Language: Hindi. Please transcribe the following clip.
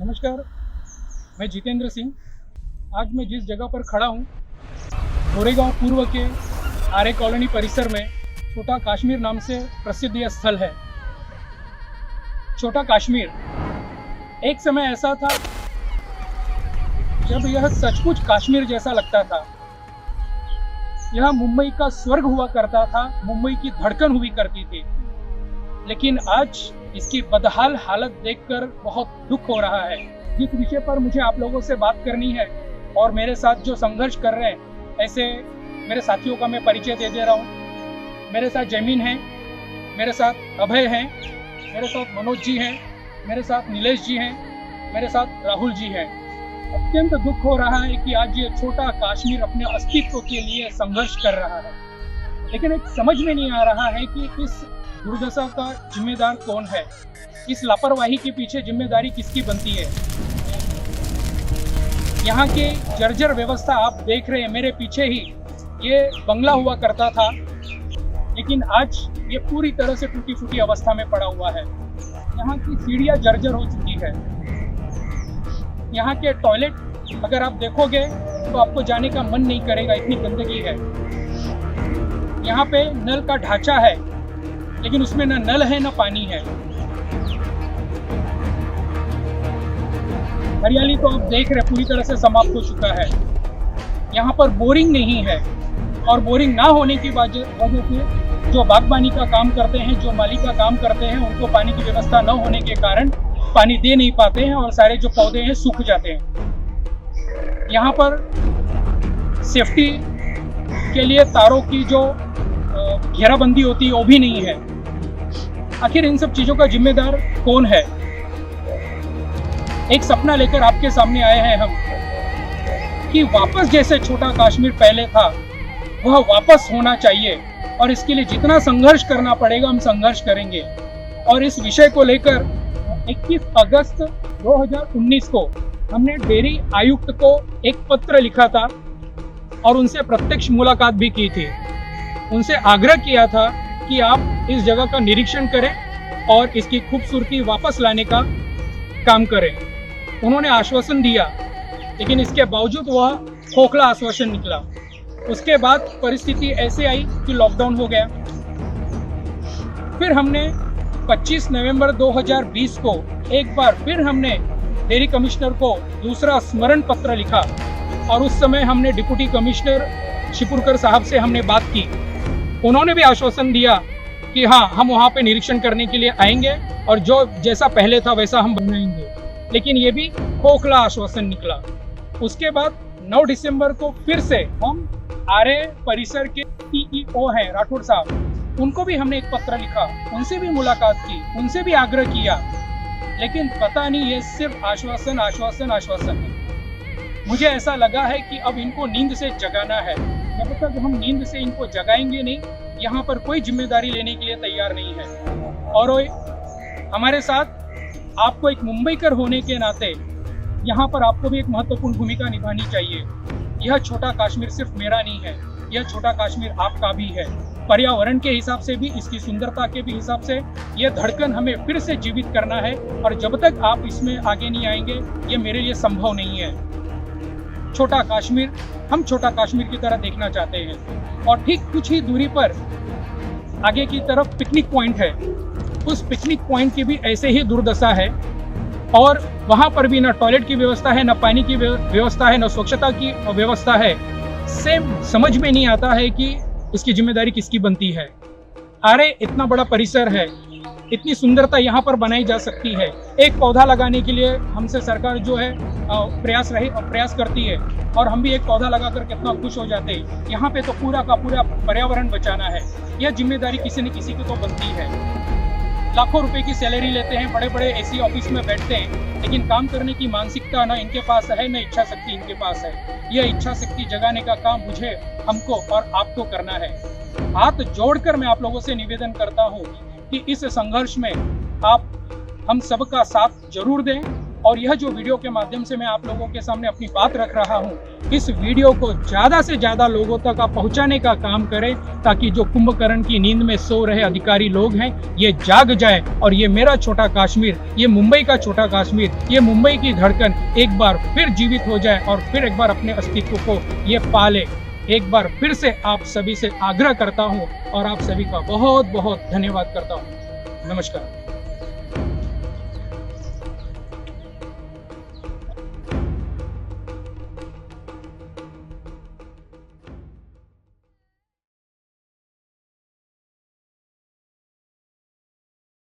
नमस्कार, मैं जितेंद्र सिंह। आज मैं जिस जगह पर खड़ा हूँ, गोरेगांव पूर्व के आर्य कॉलोनी परिसर में छोटा कश्मीर नाम से प्रसिद्ध यह स्थल है। छोटा कश्मीर एक समय ऐसा था जब यह सचमुच कश्मीर जैसा लगता था। यह मुंबई का स्वर्ग हुआ करता था, मुंबई की धड़कन हुई करती थी। लेकिन आज इसकी बदहाल हालत देखकर बहुत दुख हो रहा है। जिस विषय पर मुझे आप लोगों से बात करनी है और मेरे साथ जो संघर्ष कर रहे हैं, ऐसे मेरे साथियों का मैं परिचय दे रहा हूँ। मेरे साथ जमीन है, मेरे साथ अभय हैं, मेरे साथ मनोज जी हैं, मेरे साथ नीलेश जी हैं, मेरे साथ राहुल जी हैं। अत्यंत दुख हो रहा है कि आज ये छोटा कश्मीर अपने अस्तित्व के लिए संघर्ष कर रहा है। लेकिन एक समझ में नहीं आ रहा है कि इस दुर्दशा का जिम्मेदार कौन है। इस लापरवाही के पीछे जिम्मेदारी किसकी बनती है। यहाँ की जर्जर व्यवस्था आप देख रहे हैं, मेरे पीछे ही ये बंगला हुआ करता था, लेकिन आज ये पूरी तरह से टूटी फूटी अवस्था में पड़ा हुआ है। यहाँ की सीढ़ियाँ जर्जर हो चुकी है। यहाँ के टॉयलेट अगर आप देखोगे तो आपको जाने का मन नहीं करेगा, इतनी गंदगी है। यहाँ पे नल का ढांचा है, लेकिन उसमें न नल है न पानी है। हरियाली तो आप देख रहे पूरी तरह से समाप्त हो चुका है। यहाँ पर बोरिंग नहीं है, और बोरिंग ना होने की वजह से जो बागबानी का काम करते हैं, जो माली का काम करते हैं, उनको पानी की व्यवस्था न होने के कारण पानी दे नहीं पाते हैं और सारे जो पौधे हैं सूख जाते हैं। यहाँ पर सेफ्टी के लिए तारों की जो घेराबंदी होती है वो भी नहीं है। आखिर इन सब चीजों का जिम्मेदार कौन है। एक सपना लेकर आपके सामने आए हैं हम कि वापस जैसे छोटा कश्मीर पहले था वह वापस होना चाहिए, और इसके लिए जितना संघर्ष करना पड़ेगा हम संघर्ष करेंगे। और इस विषय को लेकर 21 अगस्त 2019 को हमने डेयरी आयुक्त को एक पत्र लिखा था और उनसे प्रत्यक्ष मुलाकात भी की थी। उनसे आग्रह किया था कि आप इस जगह का निरीक्षण करें और इसकी खूबसूरती वापस लाने का काम करें। उन्होंने आश्वासन दिया, लेकिन इसके बावजूद वह खोखला आश्वासन निकला। उसके बाद परिस्थिति ऐसे आई कि लॉकडाउन हो गया। फिर हमने 25 नवंबर 2020 को एक बार फिर हमने डेयरी कमिश्नर को दूसरा स्मरण पत्र लिखा, और उस समय हमने डिप्टी कमिश्नर शिपुरकर साहब से हमने बात की। उन्होंने भी आश्वासन दिया कि हाँ, हम वहाँ पे निरीक्षण करने के लिए आएंगे और जो जैसा पहले था वैसा हम बनाएंगे। लेकिन ये भी खोखला आश्वासन निकला। उसके बाद 9 दिसंबर को फिर से हम आर्य परिसर के सीईओ हैं राठौड़ साहब, उनको भी हमने एक पत्र लिखा, उनसे भी मुलाकात की, उनसे भी आग्रह किया। लेकिन पता नहीं, ये सिर्फ आश्वासन आश्वासन आश्वासन है। मुझे ऐसा लगा है कि अब इनको नींद से जगाना है। जब तक हम नींद से इनको जगाएंगे नहीं, यहाँ पर कोई जिम्मेदारी लेने के लिए तैयार नहीं है। और हमारे साथ आपको एक मुंबईकर होने के नाते यहाँ पर आपको भी एक महत्वपूर्ण भूमिका निभानी चाहिए। यह छोटा कश्मीर सिर्फ मेरा नहीं है, यह छोटा कश्मीर आपका भी है। पर्यावरण के हिसाब से भी, इसकी सुंदरता के भी हिसाब से यह धड़कन हमें फिर से जीवित करना है, और जब तक आप इसमें आगे नहीं आएंगे ये मेरे लिए संभव नहीं है। छोटा कश्मीर हम छोटा कश्मीर की तरह देखना चाहते हैं। और ठीक कुछ ही दूरी पर आगे की तरफ पिकनिक पॉइंट है, उस पिकनिक पॉइंट की भी ऐसे ही दुर्दशा है, और वहाँ पर भी न टॉयलेट की व्यवस्था है, न पानी की व्यवस्था है, न स्वच्छता की व्यवस्था है। सेम समझ में नहीं आता है कि इसकी जिम्मेदारी किसकी बनती है। अरे इतना बड़ा परिसर है, इतनी सुंदरता यहाँ पर बनाई जा सकती है। एक पौधा लगाने के लिए हमसे सरकार जो है प्रयास करती है, और हम भी एक पौधा लगाकर कितना खुश हो जाते हैं। यहाँ पे तो पूरा का पूरा पर्यावरण बचाना है। यह जिम्मेदारी किसी न किसी की तो बनती है। लाखों रुपए की सैलरी लेते हैं, बड़े बड़े एसी ऑफिस में बैठते हैं, लेकिन काम करने की मानसिकता न इनके पास है, न इच्छा शक्ति इनके पास है। यह इच्छा शक्ति जगाने का काम मुझे, हमको और आपको करना है। हाथ जोड़कर मैं आप लोगों से निवेदन करता हूँ कि इस संघर्ष में आप हम सबका साथ जरूर दें, और यह जो वीडियो के माध्यम से मैं आप लोगों के सामने अपनी बात रख रहा हूँ, इस वीडियो को ज़्यादा से ज़्यादा लोगों तक आप पहुँचाने का काम करें, ताकि जो कुंभकर्ण की नींद में सो रहे अधिकारी लोग हैं ये जाग जाए और ये मेरा छोटा कश्मीर, ये मुंबई का छोटा कश्मीर, ये मुंबई की धड़कन एक बार फिर जीवित हो जाए और फिर एक बार अपने अस्तित्व को ये पाले। एक बार फिर से आप सभी से आग्रह करता हूँ और आप सभी का बहुत बहुत धन्यवाद करता हूँ। नमस्कार।